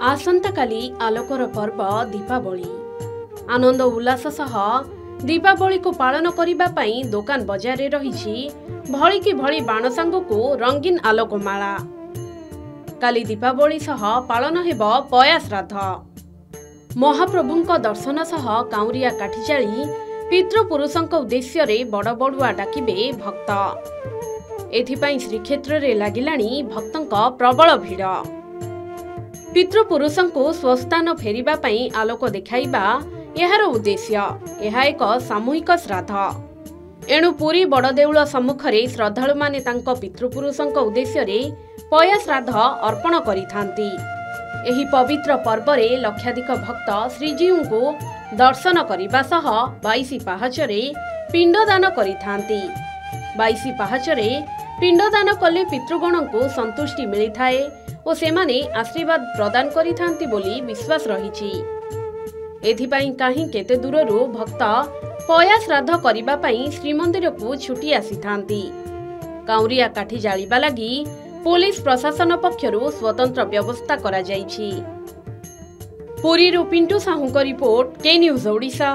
आसंता काली आलोकर पर्व दीपावली आनंद उल्लास सह दीपावली को पालन करने पाई दुकान बजार रे रही भली की भली बाण सांग को रंगीन आलोकमाला। काली दीपावली सह पालन हेब पया श्राद्ध। महाप्रभुंक दर्शन सह काउरिया काठी जाली पितृपुरुषंक उद्देश्य रे बड़ बड़ुआ डाकिबे भक्त। एथिपाई श्रीक्षेत्र रे लागिलाणी भक्तंक प्रबल भीड़। पितृपुरुषंको स्वस्थान फेरिबा पई आलोक देखाइबा एहार उद्देश्य। यह एक सामूहिक श्राद्ध। एणु पुरी बड़ देउळ सम्मुखरे श्रद्धालु माने तांको पितृपुरुषंक उद्देश्य रे पया श्राद्ध अर्पण करिथांती। एही पवित्र पर्व रे लक्षाधिक भक्त श्रीजीउंको दर्शन करिबा सह 22 पाहाचरे पिंडदान करिथांती। 22 पाहाचरे पिंडदान कले पितृगणंको संतुष्टि मिलिथाए और सेमाने आशीर्वाद प्रदान करिथांती बोली विश्वास रहिछि। एथिपाई काहीं केते दूररू भक्त पया श्राद्ध करिबा पई श्रीमंदिर को छुटी आसीथांती। काउरिया काठी जालिबा लागि पुलिस प्रशासन पक्षरु स्वतंत्र व्यवस्था करा जाइछि। पुरीरू पिंटू साहूଙ୍କ रिपोर्ट के न्यूज ओडिशा।